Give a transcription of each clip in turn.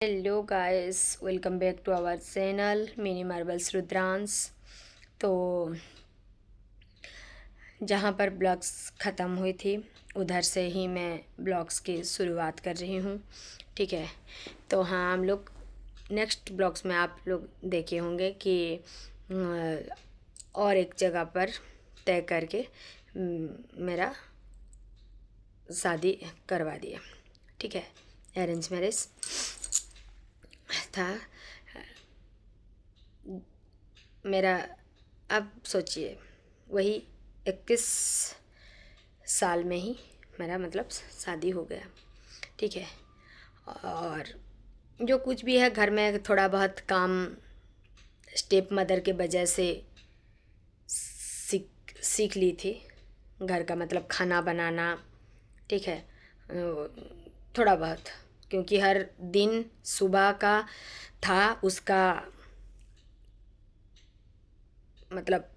Hello guys, welcome back to our channel mini marbles Rudransh. तो जहाँ पर ब्लॉग्स ख़त्म हुई थी उधर से ही मैं ब्लॉग्स की शुरुआत कर रही हूँ। ठीक है, तो हाँ, हम लोग नेक्स्ट ब्लॉग्स में आप लोग देखे होंगे कि और एक जगह पर तय करके मेरा शादी करवा दिया। ठीक है, अरेंज मैरिज था मेरा। अब सोचिए, वही 21 साल में ही मेरा मतलब शादी हो गया। ठीक है, और जो कुछ भी है घर में थोड़ा बहुत काम स्टेप मदर के वजह से सीख ली थी। घर का मतलब खाना बनाना, ठीक है, थोड़ा बहुत, क्योंकि हर दिन सुबह का था उसका मतलब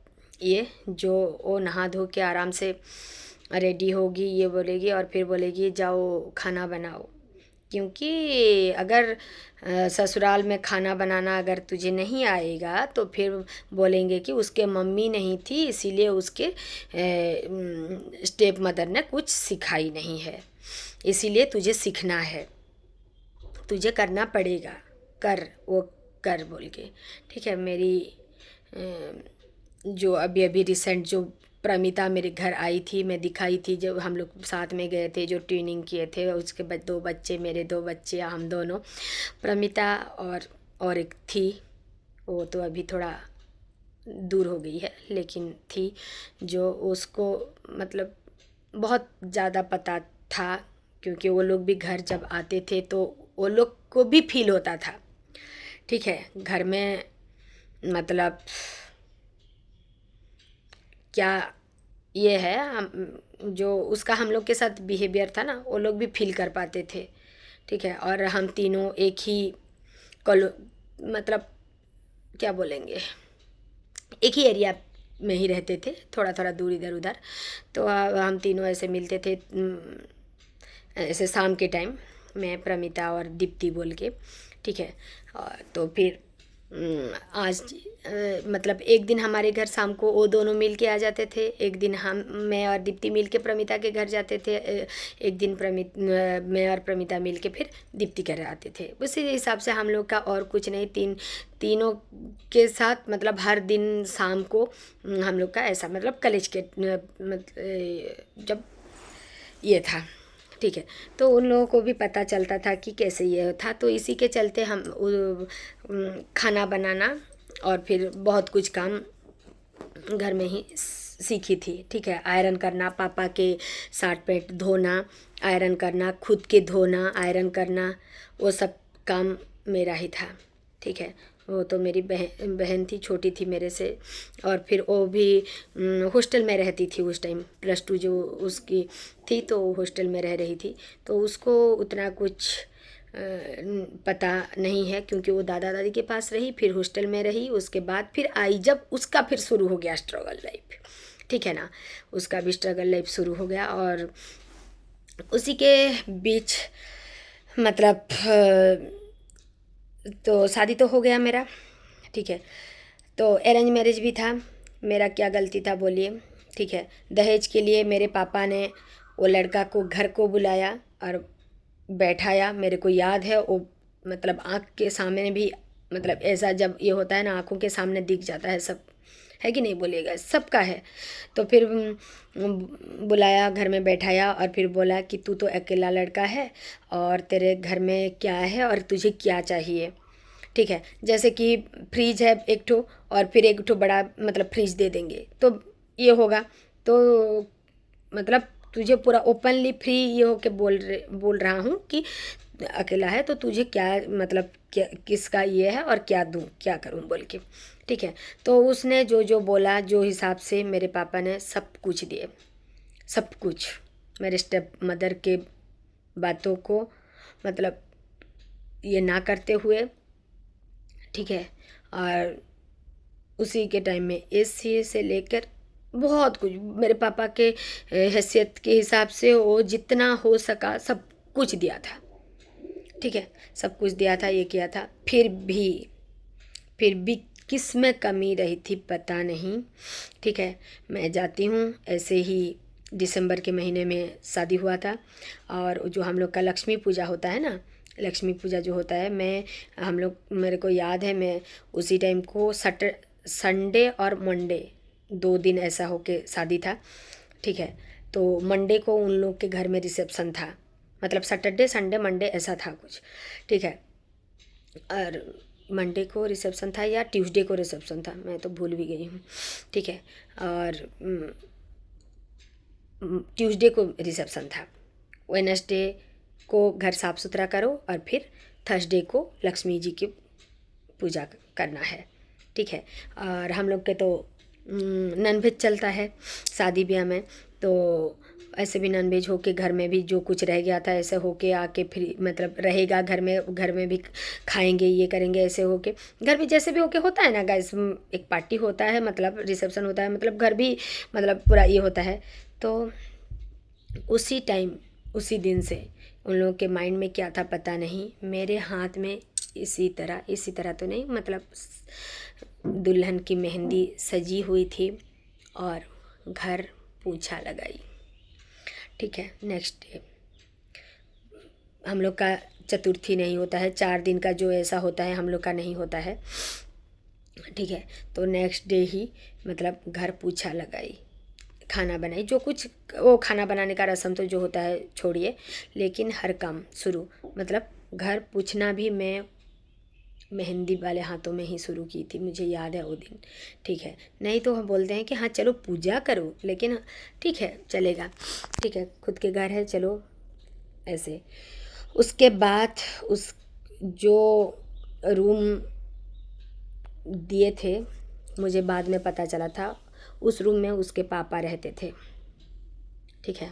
ये जो वो नहा धो के आराम से रेडी होगी, ये बोलेगी और फिर बोलेगी जाओ खाना बनाओ। क्योंकि अगर ससुराल में खाना बनाना अगर तुझे नहीं आएगा तो फिर बोलेंगे कि उसके मम्मी नहीं थी इसीलिए उसके स्टेप मदर ने कुछ सिखाई नहीं है, इसीलिए तुझे सीखना है, तुझे करना पड़ेगा, कर वो कर बोल के। ठीक है, मेरी जो अभी अभी रिसेंट जो प्रमिता मेरे घर आई थी, मैं दिखाई थी जब हम लोग साथ में गए थे, जो ट्रेनिंग किए थे, उसके बाद 2 बच्चे, मेरे 2 बच्चे, हम दोनों, प्रमिता और एक थी, वो तो अभी थोड़ा दूर हो गई है, लेकिन थी जो उसको मतलब बहुत ज़्यादा पता था, क्योंकि वो लोग भी घर जब आते थे तो वो लोग को भी फील होता था। ठीक है, घर में मतलब क्या ये है, हम जो उसका हम लोग के साथ बिहेवियर था ना, वो लोग भी फील कर पाते थे। ठीक है, और हम तीनों एक ही कॉलो मतलब क्या बोलेंगे, एक ही एरिया में ही रहते थे, थोड़ा थोड़ा दूर इधर उधर। तो हम तीनों ऐसे मिलते थे ऐसे शाम के टाइम, मैं, प्रमिता और दीप्ति बोल के। ठीक है, तो फिर आज मतलब एक दिन हमारे घर शाम को वो दोनों मिल के आ जाते थे, एक दिन मैं और दीप्ति मिल के प्रमिता के घर जाते थे, एक दिन मैं और प्रमिता मिल के फिर दीप्ति के घर आते थे। उसी हिसाब से हम लोग का और कुछ नहीं, तीनों के साथ मतलब हर दिन शाम को हम लोग का ऐसा मतलब कॉलेज के जब ये था। ठीक है, तो उन लोगों को भी पता चलता था कि कैसे ये था, तो इसी के चलते हम खाना बनाना और फिर बहुत कुछ काम घर में ही सीखी थी। ठीक है, आयरन करना, पापा के शर्ट पैंट धोना, आयरन करना, खुद के धोना, आयरन करना, वो सब काम मेरा ही था। ठीक है, वो तो मेरी बहन थी, छोटी थी मेरे से, और फिर वो भी हॉस्टल में रहती थी उस टाइम, +2 जो उसकी थी तो हॉस्टल में रह रही थी, तो उसको उतना कुछ पता नहीं है, क्योंकि वो दादा दादी के पास रही, फिर हॉस्टल में रही, उसके बाद फिर आई जब उसका फिर शुरू हो गया स्ट्रगल लाइफ। ठीक है ना, उसका भी स्ट्रगल लाइफ शुरू हो गया, और उसी के बीच मतलब तो शादी तो हो गया मेरा। ठीक है, तो अरेंज मैरिज भी था। मेरा क्या गलती था बोलिए। ठीक है, दहेज के लिए मेरे पापा ने वो लड़का को घर को बुलाया और बैठाया, मेरे को याद है वो, मतलब आँख के सामने भी, मतलब ऐसा जब ये होता है ना, आँखों के सामने दिख जाता है सब, है कि नहीं बोलिएगा, सबका है। तो फिर बुलाया, घर में बैठाया और फिर बोला कि तू तो अकेला लड़का है और तेरे घर में क्या है और तुझे क्या चाहिए। ठीक है, जैसे कि फ्रिज है एक ठो, और फिर एक ठो बड़ा मतलब फ्रिज दे देंगे तो ये होगा, तो मतलब तुझे पूरा ओपनली फ्री ये हो के बोल रहा हूँ कि अकेला है तो तुझे क्या मतलब क्या किसका ये है और क्या दूँ क्या करूँ बोल के। ठीक है, तो उसने जो जो बोला, जो हिसाब से मेरे पापा ने सब कुछ दिए, सब कुछ, मेरे स्टेप मदर के बातों को मतलब ये ना करते हुए। ठीक है, और उसी के टाइम में एसी से लेकर बहुत कुछ मेरे पापा के हैसियत के हिसाब से वो जितना हो सका सब कुछ दिया था। ठीक है, सब कुछ दिया था, ये किया था, फिर भी किस में कमी रही थी पता नहीं। ठीक है, मैं जाती हूँ ऐसे ही, दिसंबर के महीने में शादी हुआ था। और जो हम लोग का लक्ष्मी पूजा होता है ना, लक्ष्मी पूजा जो होता है, हम लोग, मेरे को याद है, मैं उसी टाइम को संडे और मंडे 2 दिन ऐसा होके शादी था। ठीक है, तो मंडे को उन लोग के घर में रिसेप्शन था, मतलब सैटरडे संडे मंडे ऐसा था कुछ। ठीक है, और मंडे को रिसेप्शन था या ट्यूसडे को रिसेप्शन था, मैं तो भूल भी गई हूँ। ठीक है, और ट्यूसडे को रिसेप्शन था। वेडनेसडे को घर साफ़ सुथरा करो और फिर थर्सडे को लक्ष्मी जी की पूजा करना है। ठीक है, और हम लोग के तो नॉनवेज चलता है शादी ब्याह में, तो ऐसे भी नॉनवेज होके घर में भी जो कुछ रह गया था ऐसे होके आके फिर मतलब रहेगा घर में भी खाएंगे, ये करेंगे, ऐसे होके घर भी जैसे भी होके होता है ना गाइस, एक पार्टी होता है, मतलब रिसेप्शन होता है, मतलब घर भी मतलब पूरा ये होता है। तो उसी टाइम, उसी दिन से उन लोगों के माइंड में क्या था पता नहीं, मेरे हाथ में इसी तरह तो नहीं, मतलब दुल्हन की मेहंदी सजी हुई थी और घर पोछा लगाई। ठीक है, नेक्स्ट डे हम लोग का चतुर्थी नहीं होता है, 4 दिन का जो ऐसा होता है हम लोग का नहीं होता है। ठीक है, तो नेक्स्ट डे ही मतलब घर पोछा लगाई, खाना बनाई, जो कुछ वो खाना बनाने का रस्म तो जो होता है छोड़िए, लेकिन हर काम शुरू, मतलब घर पोछना भी मैं मेहंदी वाले हाथों में ही शुरू की थी, मुझे याद है वो दिन। ठीक है, नहीं तो हम बोलते हैं कि हाँ चलो पूजा करो, लेकिन ठीक है चलेगा, ठीक है खुद के घर है चलो ऐसे। उसके बाद उस जो रूम दिए थे, मुझे बाद में पता चला था उस रूम में उसके पापा रहते थे। ठीक है,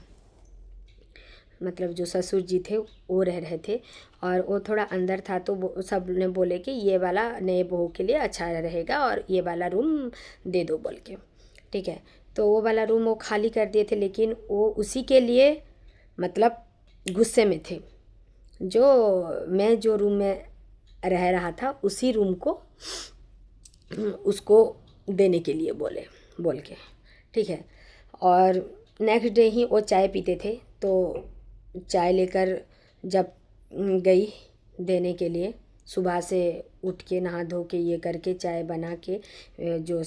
मतलब जो ससुर जी थे वो रह रहे थे, और वो थोड़ा अंदर था, तो वो सब ने बोले कि ये वाला नए बहू के लिए अच्छा रहेगा और ये वाला रूम दे दो बोल के। ठीक है, तो वो वाला रूम वो खाली कर दिए थे, लेकिन वो उसी के लिए मतलब गुस्से में थे। मैं जो रूम में रह रहा था उसी रूम को उसको देने के लिए बोल के। ठीक है, और नेक्स्ट डे ही वो चाय पीते थे, तो चाय लेकर जब गई देने के लिए, सुबह से उठ के नहा धो के ये करके चाय बना के, जो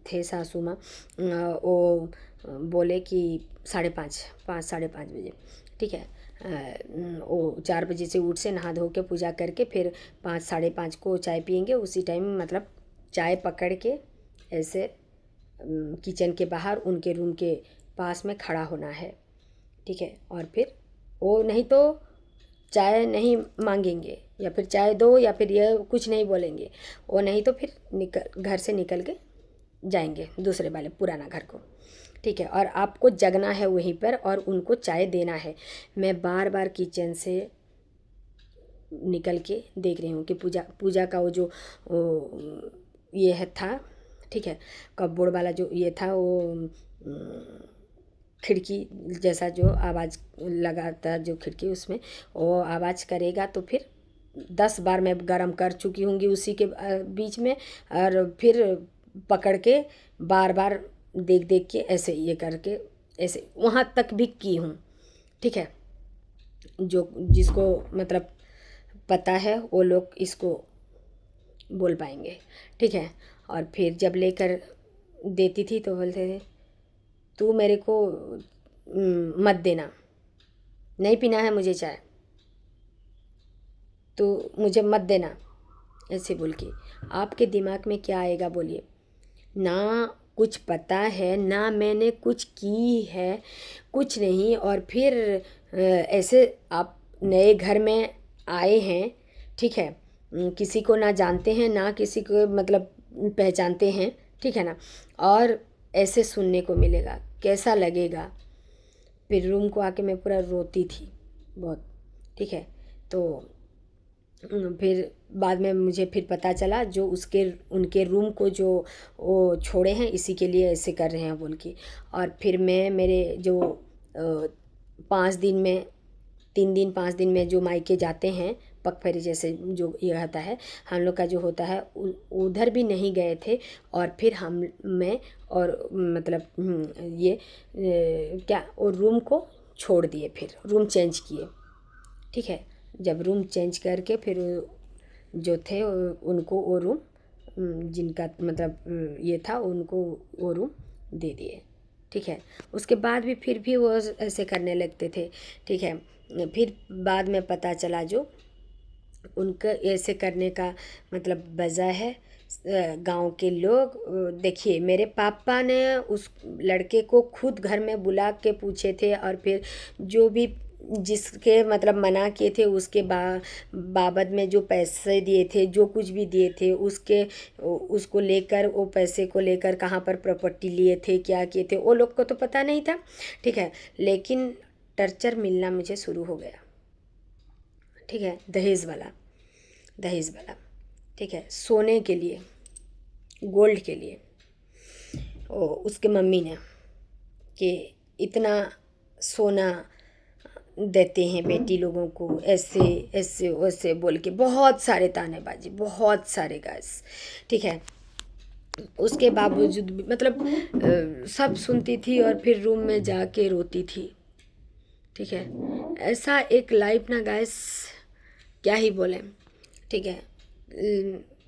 थे सासू माँ वो बोले कि 5:30 बजे। ठीक है, वो 4 बजे से उठ से नहा धो के पूजा करके फिर 5 साढ़े 5 को चाय पियेंगे, उसी टाइम मतलब चाय पकड़ के ऐसे किचन के बाहर उनके रूम के पास में खड़ा होना है। ठीक है, और फिर वो नहीं तो चाय नहीं मांगेंगे, या फिर चाय दो, या फिर ये कुछ नहीं बोलेंगे, वो नहीं तो फिर घर से निकल के जाएंगे दूसरे वाले पुराना घर को। ठीक है, और आपको जगना है वहीं पर और उनको चाय देना है। मैं बार बार किचन से निकल के देख रही हूँ कि पूजा का वो जो ये है था। ठीक है, कपबोर्ड वाला जो ये था वो खिड़की जैसा जो आवाज़ लगाता जो खिड़की, उसमें वो आवाज़ करेगा, तो फिर 10 बार मैं गर्म कर चुकी होंगी उसी के बीच में, और फिर पकड़ के बार बार देख देख के ऐसे ये करके ऐसे वहाँ तक भी की हूँ। ठीक है, जो जिसको मतलब पता है वो लोग इसको बोल पाएंगे। ठीक है, और फिर जब लेकर देती थी तो बोलते थे तू मेरे को मत देना, नहीं पीना है मुझे चाय, तो मुझे मत देना, ऐसे बोल के। आपके दिमाग में क्या आएगा बोलिए? ना कुछ पता है, ना मैंने कुछ की है, कुछ नहीं, और फिर ऐसे आप नए घर में आए हैं। ठीक है, किसी को ना जानते हैं ना किसी को मतलब पहचानते हैं। ठीक है ना, और ऐसे सुनने को मिलेगा, कैसा लगेगा? फिर रूम को आके मैं पूरा रोती थी बहुत। ठीक है, तो फिर बाद में मुझे फिर पता चला जो उनके रूम को जो वो छोड़े हैं इसी के लिए ऐसे कर रहे हैं बोल के। और फिर मैं मेरे जो 5 दिन में 3 दिन 5 दिन में जो मायके जाते हैं पगफेरी जैसे जो ये होता है, हम लोग का जो होता है उधर भी नहीं गए थे। और फिर मैं और मतलब ये क्या और रूम को छोड़ दिए, फिर रूम चेंज किए। ठीक है, जब रूम चेंज करके फिर जो थे उनको वो रूम जिनका मतलब ये था उनको वो रूम दे दिए। ठीक है, उसके बाद भी फिर भी वो ऐसे करने लगते थे। ठीक है, फिर बाद में पता चला जो उनका ऐसे करने का मतलब वजह है गांव के लोग। देखिए, मेरे पापा ने उस लड़के को खुद घर में बुला के पूछे थे, और फिर जो भी जिसके मतलब मना किए थे उसके बाबत में जो पैसे दिए थे, जो कुछ भी दिए थे, उसको लेकर, वो पैसे को लेकर कहाँ पर प्रॉपर्टी लिए थे, क्या किए थे, वो लोग को तो पता नहीं था। ठीक है, लेकिन टर्चर मिलना मुझे शुरू हो गया। ठीक है, दहेज वाला, दहेज वाला। ठीक है, सोने के लिए, गोल्ड के लिए उसके मम्मी ने कि इतना सोना देते हैं बेटी लोगों को, ऐसे ऐसे वैसे बोल के बहुत सारे तानेबाजी, बहुत सारे गैस। ठीक है, उसके बावजूद भी मतलब सब सुनती थी और फिर रूम में जाके रोती थी। ठीक है, ऐसा एक लाइफ ना गैस, क्या ही बोले। ठीक है,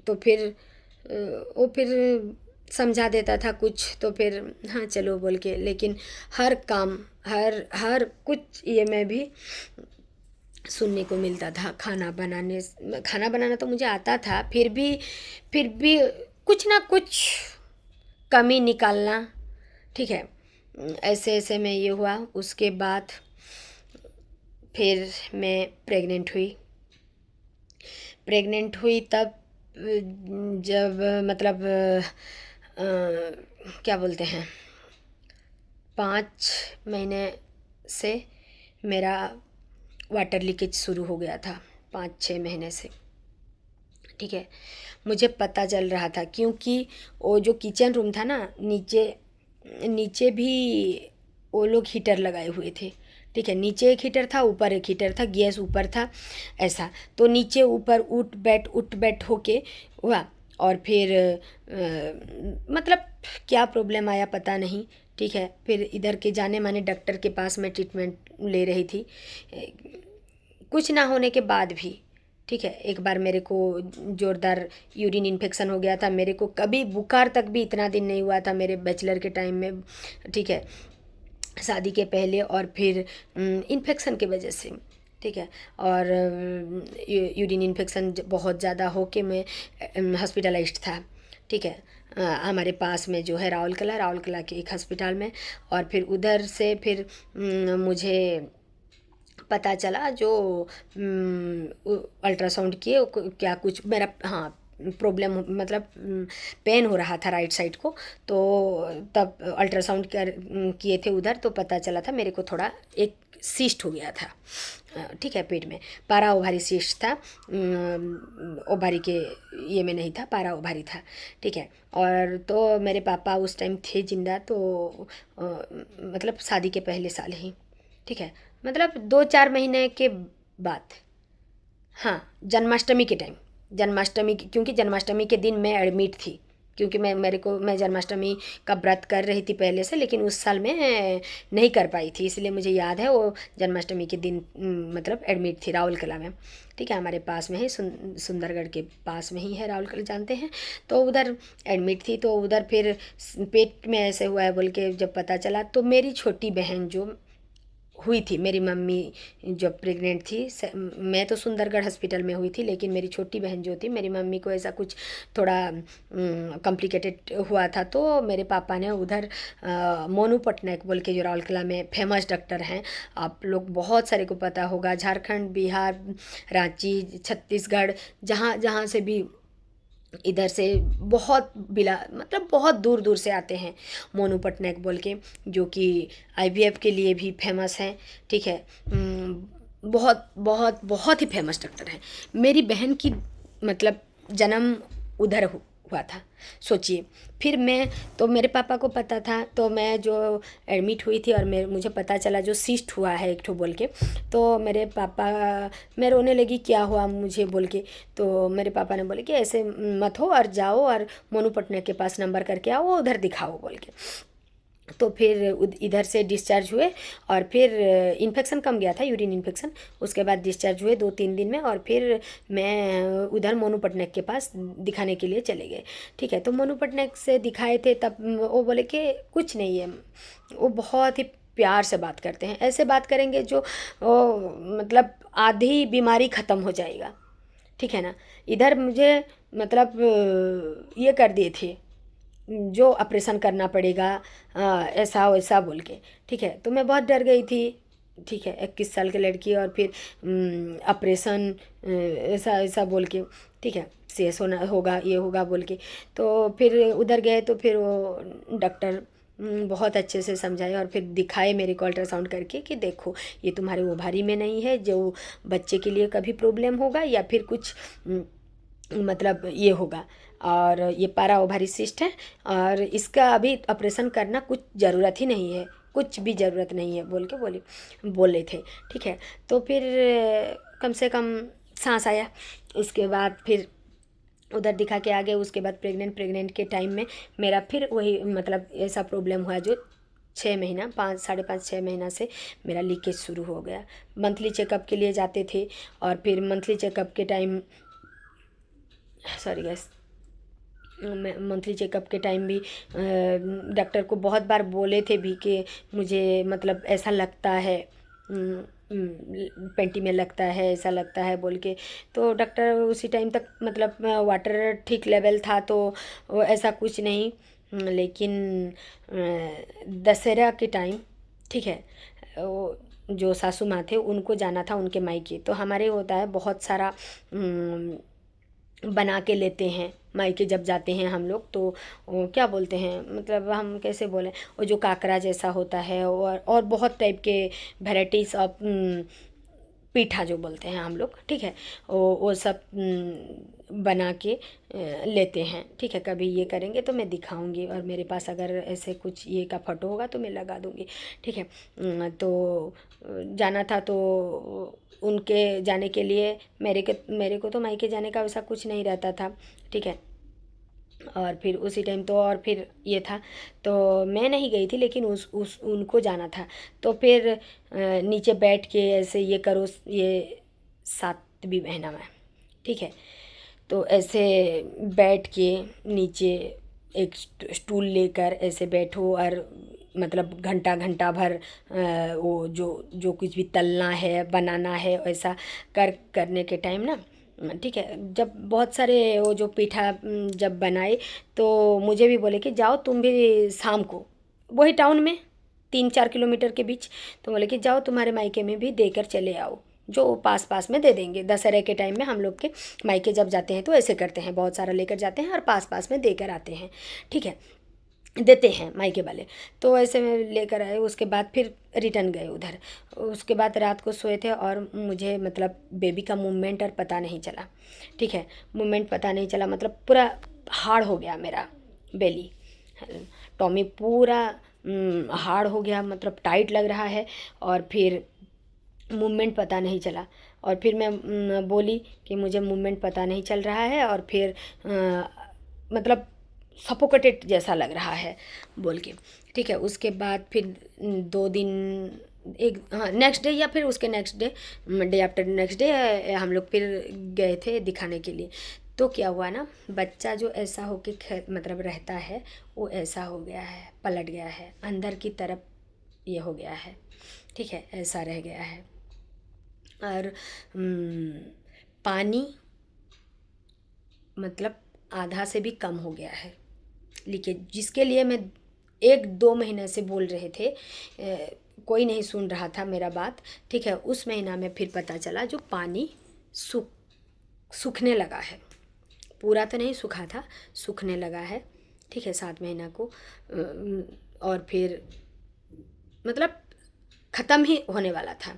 तो फिर वो फिर समझा देता था कुछ, तो फिर हाँ चलो बोल के, लेकिन हर काम, हर हर कुछ ये मैं भी सुनने को मिलता था। खाना बनाना तो मुझे आता था, फिर भी कुछ ना कुछ कमी निकालना। ठीक है, ऐसे ऐसे में ये हुआ। उसके बाद फिर मैं प्रेग्नेंट हुई तब जब मतलब क्या बोलते हैं, 5 महीने से मेरा वाटर लीकेज शुरू हो गया था, 5-6 महीने से। ठीक है, मुझे पता चल रहा था क्योंकि वो जो किचन रूम था ना, नीचे नीचे भी वो लोग हीटर लगाए हुए थे। ठीक है, नीचे एक हीटर था, ऊपर एक हीटर था, गैस ऊपर था, ऐसा। तो नीचे ऊपर उठ बैठ होके हुआ। और फिर मतलब क्या प्रॉब्लम आया पता नहीं। ठीक है, फिर इधर के जाने माने डॉक्टर के पास मैं ट्रीटमेंट ले रही थी, कुछ ना होने के बाद भी। ठीक है, एक बार मेरे को ज़ोरदार यूरिन इन्फेक्शन हो गया था। मेरे को कभी बुखार तक भी इतना दिन नहीं हुआ था मेरे बैचलर के टाइम में। ठीक है, शादी के पहले, और फिर इन्फेक्शन की वजह से। ठीक है, और यूरिन इन्फेक्शन बहुत ज़्यादा हो के मैं हॉस्पिटलाइज्ड था। ठीक है, हमारे पास में जो है राउरकेला के एक हॉस्पिटल में। और फिर उधर से फिर मुझे पता चला जो अल्ट्रासाउंड किए, क्या कुछ मेरा हाँ प्रॉब्लम मतलब पेन हो रहा था राइट साइड को। तो तब अल्ट्रासाउंड किए थे उधर, तो पता चला था मेरे को थोड़ा एक सिस्ट हो गया था। ठीक है, पेट में पारा ओवारी सिस्ट था, ओवारी के ये में नहीं था, पारा ओवारी था। ठीक है, और तो मेरे पापा उस टाइम थे जिंदा, तो मतलब शादी के पहले साल ही। ठीक है, मतलब 2-4 महीने के बाद, हाँ जन्माष्टमी के टाइम, क्योंकि जन्माष्टमी के दिन मैं एडमिट थी, क्योंकि मैं जन्माष्टमी का व्रत कर रही थी पहले से, लेकिन उस साल मैं नहीं कर पाई थी, इसलिए मुझे याद है वो जन्माष्टमी के दिन मतलब एडमिट थी राउरकेला में। ठीक है, हमारे पास में ही सुंदरगढ़ के पास में ही है राउरकेला, जानते हैं। तो उधर एडमिट थी, तो उधर फिर पेट में ऐसे हुआ है बोल के जब पता चला, तो मेरी छोटी बहन जो हुई थी, मेरी मम्मी जब प्रेग्नेंट थी, मैं तो सुंदरगढ़ हॉस्पिटल में हुई थी, लेकिन मेरी छोटी बहन जो थी, मेरी मम्मी को ऐसा कुछ थोड़ा कॉम्प्लिकेटेड हुआ था। तो मेरे पापा ने उधर मोनू पटनायक बोल के जो राउरकेला में फेमस डॉक्टर हैं, आप लोग बहुत सारे को पता होगा, झारखंड, बिहार, रांची, छत्तीसगढ़, जहाँ जहाँ से भी इधर से बहुत मतलब बहुत दूर दूर से आते हैं, मोनू पटनायक बोल के, जो कि आईवीएफ के लिए भी फेमस हैं। ठीक है, बहुत बहुत बहुत ही फेमस डॉक्टर हैं। मेरी बहन की मतलब जन्म उधर हुआ था, सोचिए। फिर मैं, तो मेरे पापा को पता था, तो मैं जो एडमिट हुई थी और मुझे पता चला जो सिस्ट हुआ है एक ठो बोल के, तो मेरे पापा, मैं रोने लगी क्या हुआ मुझे बोल के। तो मेरे पापा ने बोले कि ऐसे मत हो और जाओ और मोनू पटनायक के पास नंबर करके आओ, उधर दिखाओ बोल के। तो फिर इधर से डिस्चार्ज हुए और फिर इन्फेक्शन कम गया था, यूरिन इन्फेक्शन। उसके बाद डिस्चार्ज हुए 2-3 दिन में, और फिर मैं उधर मोनू पटनायक के पास दिखाने के लिए चले गए। ठीक है, तो मोनू पटनायक से दिखाए थे, तब वो बोले कि कुछ नहीं है। वो बहुत ही प्यार से बात करते हैं, ऐसे बात करेंगे जो मतलब आधी बीमारी ख़त्म हो जाएगा। ठीक है ना। इधर मुझे मतलब ये कर दिए थे, जो ऑपरेशन करना पड़ेगा, ऐसा वैसा बोल के। ठीक है, तो मैं बहुत डर गई थी। ठीक है, 21 साल की लड़की, और फिर ऑपरेशन ऐसा ऐसा बोल के। ठीक है, सीएस होना होगा, ये होगा बोल के। तो फिर उधर गए, तो फिर वो डॉक्टर बहुत अच्छे से समझाए और फिर दिखाए मेरे को अल्ट्रासाउंड करके कि देखो ये तुम्हारे ओभारी में नहीं है, जो बच्चे के लिए कभी प्रॉब्लम होगा या फिर कुछ मतलब ये होगा, और ये पारा ओभारी सिस्ट है, और इसका अभी ऑपरेशन करना कुछ ज़रूरत ही नहीं है, कुछ भी ज़रूरत नहीं है बोल के बोले थे। ठीक है, तो फिर कम से कम सांस आया। उसके बाद फिर उधर दिखा के आ गए। उसके बाद प्रेग्नेंट के टाइम में मेरा फिर वही मतलब ऐसा प्रॉब्लम हुआ, जो 6 महीना, 5 साढ़े 5 6 महीना से मेरा लीकेज शुरू हो गया। मंथली चेकअप के लिए जाते थे, और फिर मंथली चेकअप के time, sorry gas, monthly checkup के टाइम भी डॉक्टर को बहुत बार बोले थे भी कि मुझे मतलब ऐसा लगता है, पेंटी में लगता है, ऐसा लगता है बोल के। तो डॉक्टर उसी टाइम तक मतलब वाटर ठीक लेवल था, तो ऐसा कुछ नहीं। लेकिन दशहरा के टाइम, ठीक है, वो जो सासू माँ थे उनको जाना था उनके मायके। तो हमारे होता है बहुत सारा बना के लेते हैं मायके जब जाते हैं हम लोग। तो वो क्या बोलते हैं, मतलब हम कैसे बोलें, वो जो काकरा जैसा होता है, और बहुत टाइप के वेराइटीज़ ऑफ पीठा जो बोलते हैं हम लोग। ठीक है, वो सब बना के लेते हैं। ठीक है, कभी ये करेंगे तो मैं दिखाऊंगी, और मेरे पास अगर ऐसे कुछ ये का फोटो होगा तो मैं लगा दूंगी। ठीक है, तो जाना था, तो उनके जाने के लिए मेरे को तो मायके जाने का वैसा कुछ नहीं रहता था। ठीक है, और फिर उसी टाइम तो और फिर ये था, तो मैं नहीं गई थी, लेकिन उस उनको जाना था। तो फिर नीचे बैठ के ऐसे ये करो, ये 7वीं महीना में। ठीक है, तो ऐसे बैठ के नीचे एक स्टूल लेकर ऐसे बैठो, और मतलब घंटा घंटा भर वो जो कुछ भी तलना है बनाना है वैसा करने के टाइम ना। ठीक है, जब बहुत सारे वो जो पीठा जब बनाए, तो मुझे भी बोले कि जाओ तुम भी शाम को, वही टाउन में 3-4 किलोमीटर के बीच। तो बोले कि जाओ तुम्हारे मायके में भी देकर चले आओ, जो पास पास में दे देंगे। दशहरे के टाइम में हम लोग के मायके जब जाते हैं तो ऐसे करते हैं, बहुत सारा लेकर जाते हैं और पास पास में देकर आते हैं। ठीक है, देते हैं मायके वाले। तो ऐसे में लेकर आए, उसके बाद फिर रिटर्न गए उधर। उसके बाद रात को सोए थे, और मुझे मतलब बेबी का मूवमेंट और पता नहीं चला। ठीक है, मूवमेंट पता नहीं चला, मतलब पूरा हार्ड हो गया मेरा बेली, टॉमी पूरा हार्ड हो गया, मतलब टाइट लग रहा है, और फिर मूवमेंट पता नहीं चला। और फिर मैं बोली कि मुझे मूवमेंट पता नहीं चल रहा है, और फिर मतलब सफोकेटेड जैसा लग रहा है बोल के। ठीक है, उसके बाद फिर 2 दिन, एक, हाँ, नेक्स्ट डे या फिर उसके next day, day after next day हम लोग फिर गए थे दिखाने के लिए। तो क्या हुआ ना, बच्चा जो ऐसा हो के मतलब रहता है, वो ऐसा हो गया है, पलट गया है अंदर की तरफ, ये हो गया है। ठीक है, ऐसा रह गया है। और पानी मतलब आधा से भी कम हो गया है लीकेज, जिसके लिए मैं 1-2 महीने से बोल रहे थे, कोई नहीं सुन रहा था मेरा बात। ठीक है, उस महीना में फिर पता चला जो पानी सूखने लगा है, पूरा तो नहीं सूखा था, सूखने लगा है। ठीक है, 7 महीना को, और फिर मतलब ख़त्म ही होने वाला था।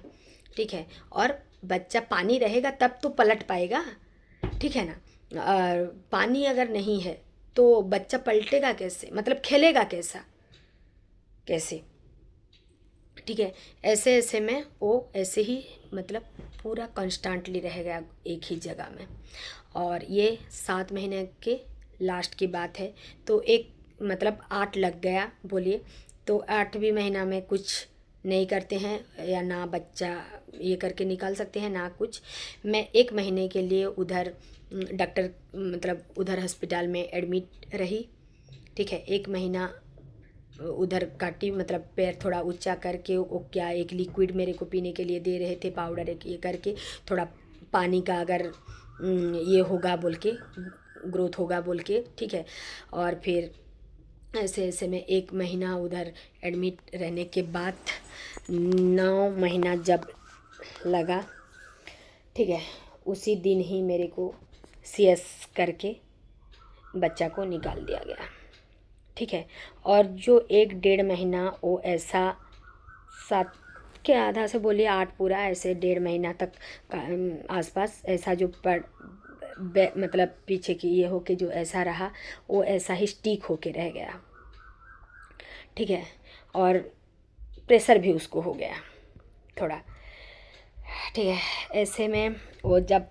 ठीक है, और बच्चा पानी रहेगा तब तो पलट पाएगा। ठीक है ना, और पानी अगर नहीं है तो बच्चा पलटेगा कैसे, मतलब खेलेगा कैसे। ठीक है, ऐसे ऐसे में वो ऐसे ही मतलब पूरा कॉन्स्टेंटली रहेगा एक ही जगह में। और ये 7 महीने के लास्ट की बात है। तो एक मतलब 8 लग गया बोलिए, तो 8वें महीना में कुछ नहीं करते हैं या ना बच्चा ये करके निकाल सकते हैं ना कुछ। मैं 1 महीने के लिए उधर डॉक्टर मतलब उधर हॉस्पिटल में एडमिट रही। ठीक है, 1 महीना उधर काटी, मतलब पैर थोड़ा ऊंचा करके वो क्या एक लिक्विड मेरे को पीने के लिए दे रहे थे, पाउडर एक ये करके थोड़ा पानी का अगर ये होगा बोल के, ग्रोथ होगा बोल के। ठीक है, और फिर ऐसे ऐसे में 1 महीना उधर एडमिट रहने के बाद 9 महीना जब लगा, ठीक है, उसी दिन ही मेरे को CS करके बच्चा को निकाल दिया गया। ठीक है, और जो 1 डेढ़ महीना वो ऐसा 7 के आधा से बोलिए 8 पूरा ऐसे 1.5 महीना तक का आसपास ऐसा जो मतलब पीछे की ये हो के जो ऐसा रहा, वो ऐसा ही स्टिक होके रह गया। ठीक है, और प्रेशर भी उसको हो गया थोड़ा। ठीक है, ऐसे में वो जब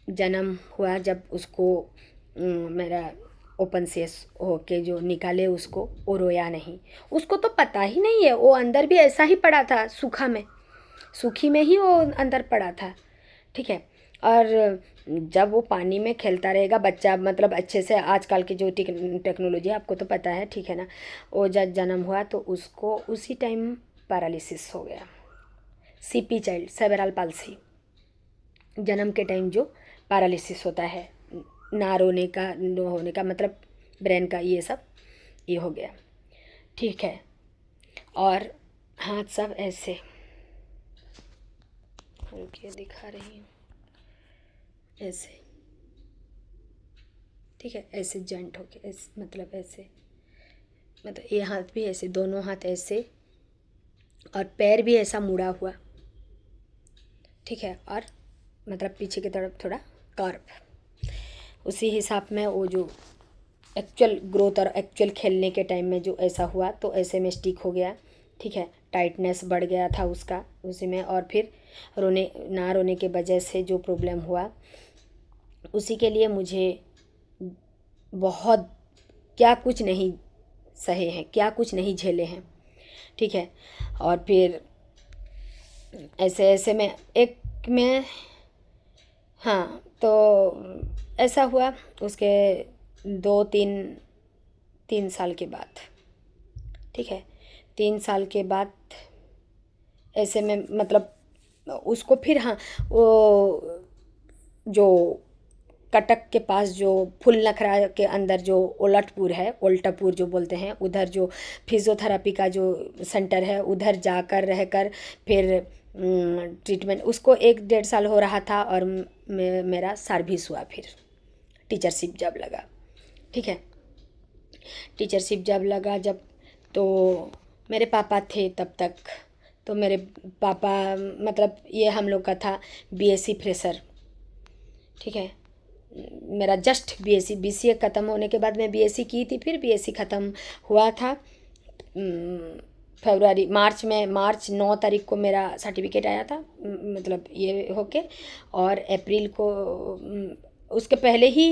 जन्म हुआ, जब उसको मेरा ओपन CS होके जो निकाले उसको, वो रोया नहीं। उसको तो पता ही नहीं है, वो अंदर भी ऐसा ही पड़ा था सूखी में ही वो अंदर पड़ा था। ठीक है, और जब वो पानी में खेलता रहेगा बच्चा, मतलब अच्छे से आजकल की जो टेक्नोलॉजी आपको तो पता है, ठीक है ना। वो जब जन्म हुआ तो उसको उसी टाइम पैरालिसिस हो गया। CP चाइल्ड सेरेब्रल पाल्सी, जन्म के टाइम जो पैरालिसिस होता है, ना रोने का नो होने का, मतलब ब्रेन का ये सब ये हो गया। ठीक है, और हाथ सब ऐसे, रुकिए दिखा रही हूँ, ऐसे। ठीक है, ऐसे जॉइंट होके ऐसे, मतलब ऐसे, मतलब ये हाथ भी ऐसे, दोनों हाथ ऐसे, और पैर भी ऐसा मुड़ा हुआ। ठीक है, और मतलब पीछे की तरफ थोड़ा कर्व। उसी हिसाब में वो जो एक्चुअल ग्रोथ और एक्चुअल खेलने के टाइम में जो ऐसा हुआ, तो ऐसे में स्टिक हो गया। ठीक है, टाइटनेस बढ़ गया था उसका उसी में, और फिर ना रोने के वजह से जो प्रॉब्लम हुआ, उसी के लिए मुझे बहुत क्या कुछ नहीं सहे हैं, क्या कुछ नहीं झेले हैं। ठीक है, और फिर ऐसे ऐसे में एक में, हाँ, तो ऐसा हुआ उसके 3 साल के बाद। ठीक है, 3 साल के बाद ऐसे में मतलब उसको फिर, हाँ, वो जो कटक के पास जो फुल नखरा के अंदर जो ओलटपुर है, ओल्टापुर जो बोलते हैं, उधर जो फिजियोथेरेपी का जो सेंटर है, उधर जाकर रहकर फिर ट्रीटमेंट, उसको 1 डेढ़ साल हो रहा था, और मेरा सर्विस हुआ फिर टीचरशिप जब लगा। ठीक है, टीचरशिप जब लगा, जब तो मेरे पापा थे तब तक, तो मेरे पापा मतलब ये हम लोग का था BSc फ्रेशर। ठीक है, मेरा जस्ट BCA ख़त्म होने के बाद मैं BSc की थी, फिर BSc ख़त्म हुआ था मार्च 9 तारीख को मेरा सर्टिफिकेट आया था, मतलब ये होके, और अप्रैल को उसके पहले ही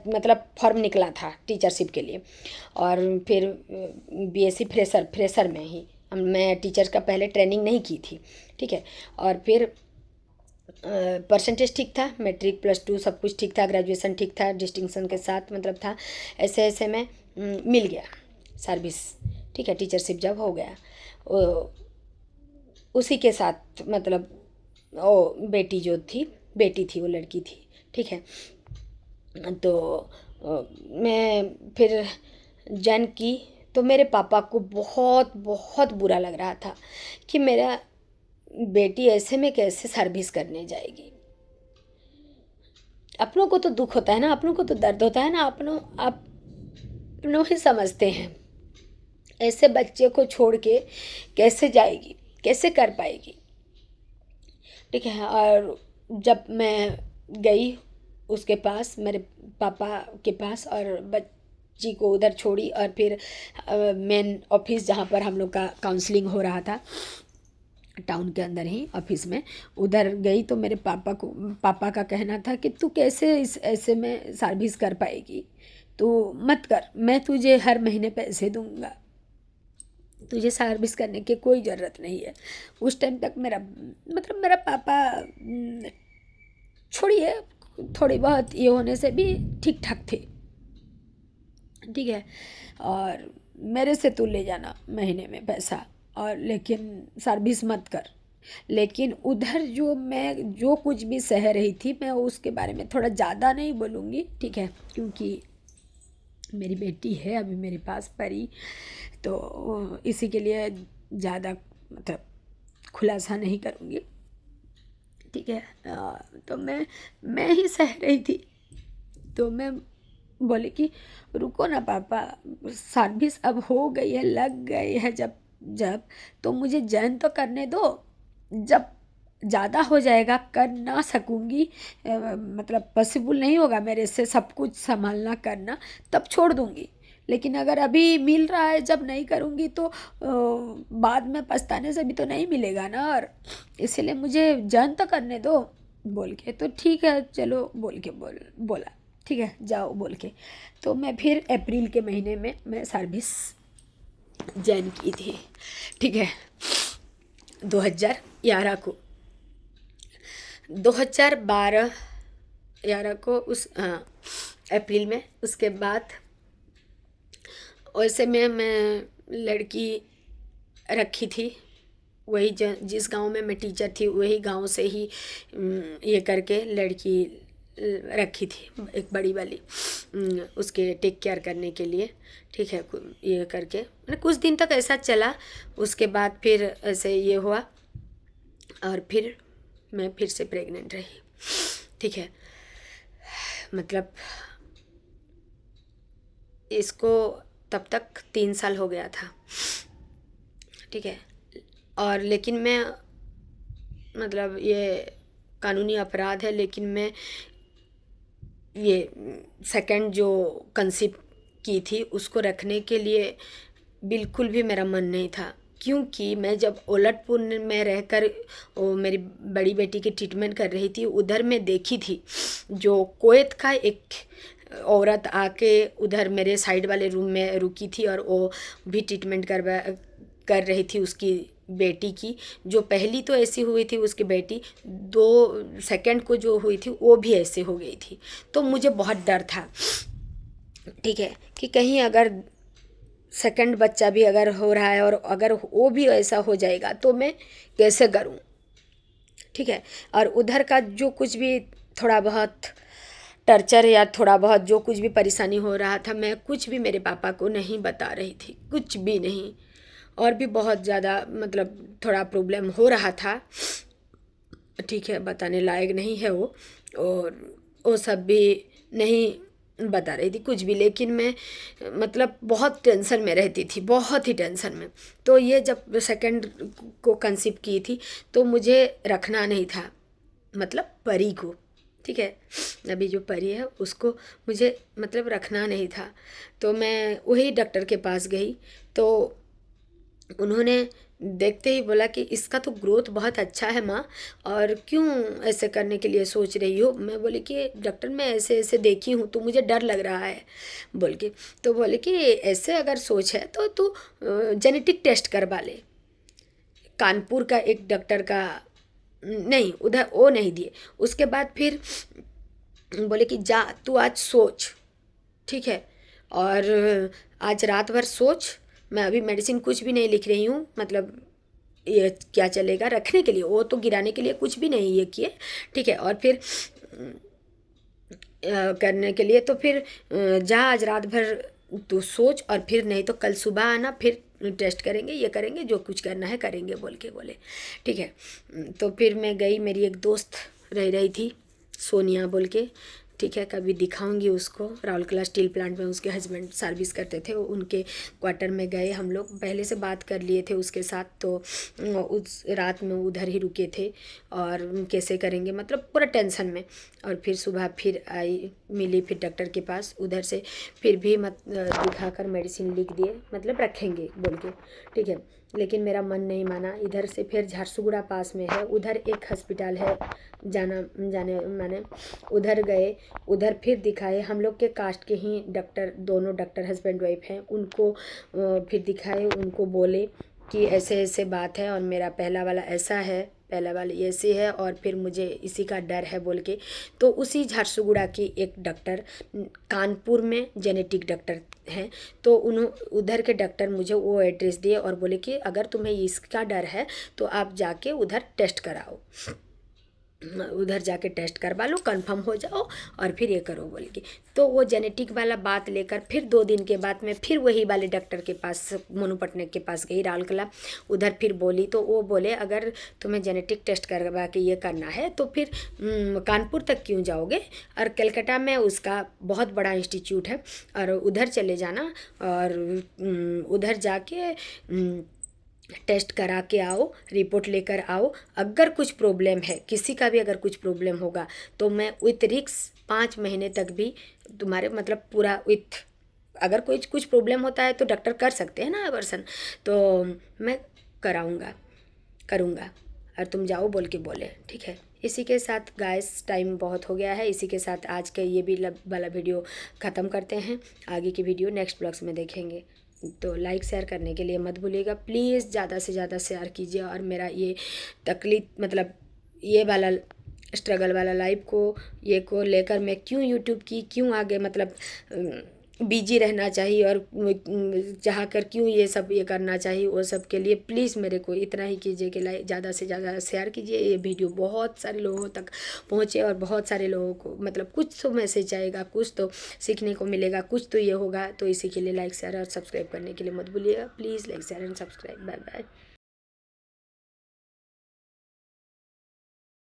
मतलब फॉर्म निकला था टीचरशिप के लिए। और फिर BSc फ्रेशर में ही मैं टीचर का पहले ट्रेनिंग नहीं की थी। ठीक है, और फिर परसेंटेज ठीक था, मैट्रिक +2 सब कुछ ठीक था, ग्रेजुएशन ठीक था, डिस्टिंक्शन के साथ मतलब था। ऐसे ऐसे में मिल गया सर्विस। ठीक है, टीचरशिप जब हो गया, उसी के साथ मतलब वो बेटी थी वो लड़की थी। ठीक है, तो मैं फिर जॉइन की, तो मेरे पापा को बहुत बहुत बुरा लग रहा था कि मेरा बेटी ऐसे में कैसे सर्विस करने जाएगी। अपनों को तो दुख होता है ना, अपनों को तो दर्द होता है ना, अपनों ही समझते हैं। ऐसे बच्चे को छोड़ के कैसे जाएगी, कैसे कर पाएगी। ठीक है, और जब मैं गई उसके पास, मेरे पापा के पास, और जी को उधर छोड़ी और फिर मेन ऑफिस जहाँ पर हम लोग का काउंसलिंग हो रहा था, टाउन के अंदर ही ऑफिस में, उधर गई। तो मेरे पापा का कहना था कि तू कैसे इस ऐसे में सर्विस कर पाएगी, तू मत कर, मैं तुझे हर महीने पैसे दूंगा, तुझे सर्विस करने की कोई ज़रूरत नहीं है। उस टाइम तक मेरा पापा छोड़िए, थोड़ी बहुत ये होने से भी ठीक ठाक थे, ठीक है। और मेरे से तू ले जाना महीने में पैसा, और लेकिन सर्विस मत कर। लेकिन उधर मैं जो कुछ भी सह रही थी, मैं उसके बारे में थोड़ा ज़्यादा नहीं बोलूँगी, ठीक है, क्योंकि मेरी बेटी है अभी मेरे पास परी, तो इसी के लिए ज़्यादा मतलब खुलासा नहीं करूँगी, ठीक है। तो मैं ही सह रही थी। तो मैं बोले कि रुको ना पापा, सर्विस अब हो गई है, लग गई है, जब जब तो मुझे जॉइन तो करने दो। जब ज़्यादा हो जाएगा, कर ना सकूँगी, मतलब पॉसिबल नहीं होगा मेरे से सब कुछ संभालना करना, तब छोड़ दूँगी। लेकिन अगर अभी मिल रहा है, जब नहीं करूँगी तो बाद में पछताने से भी तो नहीं मिलेगा ना, और इसलिए मुझे जॉइन तो करने दो बोल के। तो ठीक है चलो बोल के बोला ठीक है जाओ बोल के। तो मैं फिर अप्रैल के महीने में मैं सर्विस ज्वाइन की थी, ठीक है, 2011 को, 2012-11 को उस अप्रैल में। उसके बाद वैसे में मैं लड़की रखी थी, वही जिस गांव में मैं टीचर थी वही गांव से ही ये करके लड़की रखी थी, एक बड़ी वाली, उसके टेक केयर करने के लिए, ठीक है। ये करके मैंने कुछ दिन तक ऐसा चला। उसके बाद फिर ऐसे ये हुआ और फिर मैं फिर से प्रेग्नेंट रही, ठीक है। मतलब इसको तब तक 3 साल हो गया था, ठीक है। और लेकिन मैं मतलब ये कानूनी अपराध है, लेकिन मैं ये सेकंड जो कंसीव की थी उसको रखने के लिए बिल्कुल भी मेरा मन नहीं था, क्योंकि मैं जब ओलटपुर में रहकर वो मेरी बड़ी बेटी की ट्रीटमेंट कर रही थी, उधर मैं देखी थी जो कुवैत का एक औरत आके उधर मेरे साइड वाले रूम में रुकी थी और वो भी ट्रीटमेंट कर रही थी उसकी बेटी की। जो पहली तो ऐसी हुई थी उसकी बेटी, 2 सेकंड को जो हुई थी वो भी ऐसे हो गई थी। तो मुझे बहुत डर था, ठीक है, कि कहीं अगर सेकंड बच्चा भी अगर हो रहा है और अगर वो भी ऐसा हो जाएगा तो मैं कैसे करूं, ठीक है। और उधर का जो कुछ भी थोड़ा बहुत टर्चर या थोड़ा बहुत जो कुछ भी परेशानी हो रहा था, मैं कुछ भी मेरे पापा को नहीं बता रही थी, कुछ भी नहीं। और भी बहुत ज़्यादा मतलब थोड़ा प्रॉब्लम हो रहा था, ठीक है, बताने लायक नहीं है वो, और वो सब भी नहीं बता रही थी कुछ भी। लेकिन मैं मतलब बहुत टेंशन में रहती थी, बहुत ही टेंशन में। तो ये जब सेकंड को कंसीव की थी तो मुझे रखना नहीं था, मतलब परी को, ठीक है, अभी जो परी है उसको मुझे मतलब रखना नहीं था। तो मैं वही डॉक्टर के पास गई, तो उन्होंने देखते ही बोला कि इसका तो ग्रोथ बहुत अच्छा है माँ, और क्यों ऐसे करने के लिए सोच रही हो। मैं बोली कि डॉक्टर मैं ऐसे ऐसे देखी हूँ तो मुझे डर लग रहा है बोल के। तो बोले कि ऐसे अगर सोच है तो तू जेनेटिक टेस्ट करवा ले। कानपुर का एक डॉक्टर का नहीं, उधर वो नहीं दिए। उसके बाद फिर बोले कि जा तू आज सोच, ठीक है, और आज रात भर सोच, मैं अभी मेडिसिन कुछ भी नहीं लिख रही हूँ, मतलब ये क्या चलेगा रखने के लिए, वो तो गिराने के लिए कुछ भी नहीं ये किए, ठीक है। और फिर करने के लिए तो फिर जा आज रात भर तू सोच, और फिर नहीं तो कल सुबह आना, फिर टेस्ट करेंगे, ये करेंगे, जो कुछ करना है करेंगे बोल के बोले, ठीक है। तो फिर मैं गई, मेरी एक दोस्त रह रही थी सोनिया बोल के, ठीक है, कभी दिखाऊंगी उसको। राउरकेला स्टील प्लांट में उसके हस्बैंड सर्विस करते थे, उनके क्वार्टर में गए हम लोग, पहले से बात कर लिए थे उसके साथ, तो उस रात में उधर ही रुके थे और कैसे करेंगे मतलब पूरा टेंशन में। और फिर सुबह फिर आई, मिली फिर डॉक्टर के पास, उधर से फिर भी दिखाकर मेडिसिन लिख दिए, मतलब रखेंगे बोल के, ठीक है। लेकिन मेरा मन नहीं माना। इधर से फिर झारसुगुड़ा पास में है, उधर एक हॉस्पिटल है, जाने माने उधर गए, उधर फिर दिखाए। हम लोग के कास्ट के ही डॉक्टर, दोनों डॉक्टर हस्बैंड वाइफ हैं, उनको फिर दिखाए। उनको बोले कि ऐसे ऐसे बात है और मेरा पहला वाला ऐसा है, पहला वाला ऐसे है और फिर मुझे इसी का डर है बोल के। तो उसी झारसुगुड़ा की एक डॉक्टर, कानपुर में जेनेटिक डॉक्टर हैं, तो उधर के डॉक्टर मुझे वो एड्रेस दिए और बोले कि अगर तुम्हें इसका डर है तो आप जाके उधर टेस्ट कराओ, उधर जाके टेस्ट करवा लो, कंफर्म हो जाओ और फिर ये करो बोल के। तो वो जेनेटिक वाला बात लेकर फिर 2 दिन के बाद मैं फिर वही वाले डॉक्टर के पास, मोनू पटनायक के पास गई राउरकेला। उधर फिर बोली तो वो बोले अगर तुम्हें जेनेटिक टेस्ट करवा के ये करना है तो फिर कानपुर तक क्यों जाओगे, और कलकत्ता में उसका बहुत बड़ा इंस्टीट्यूट है और उधर चले जाना और उधर जाके टेस्ट करा के आओ, रिपोर्ट लेकर आओ। अगर कुछ प्रॉब्लम है, किसी का भी अगर कुछ प्रॉब्लम होगा तो मैं विथ रिस्क 5 महीने तक भी तुम्हारे मतलब पूरा विथ, अगर कुछ प्रॉब्लम होता है तो डॉक्टर कर सकते हैं ना अबॉर्शन, तो मैं करूँगा और तुम जाओ बोल के बोले, ठीक है। इसी के साथ गाइस टाइम बहुत हो गया है, इसी के साथ आज के ये भी वाला वीडियो ख़त्म करते हैं। आगे की वीडियो नेक्स्ट ब्लॉग्स में देखेंगे। तो लाइक शेयर करने के लिए मत भूलिएगा प्लीज़, ज़्यादा से ज़्यादा शेयर कीजिए। और मेरा ये तकलीफ मतलब ये वाला स्ट्रगल वाला लाइफ को, ये को लेकर मैं क्यों यूट्यूब की क्यों आगे मतलब बिजी रहना चाहिए और चाह कर क्यों ये सब ये करना चाहिए, वो सब के लिए प्लीज़ मेरे को इतना ही कीजिए कि लाइक ज़्यादा से ज़्यादा शेयर कीजिए, ये वीडियो बहुत सारे लोगों तक पहुँचे और बहुत सारे लोगों को मतलब कुछ तो मैसेज आएगा, कुछ तो सीखने को मिलेगा, कुछ तो ये होगा। तो इसी के लिए लाइक शेयर और सब्सक्राइब करने के लिए मत भूलिएगा please, like share and subscribe. Bye bye.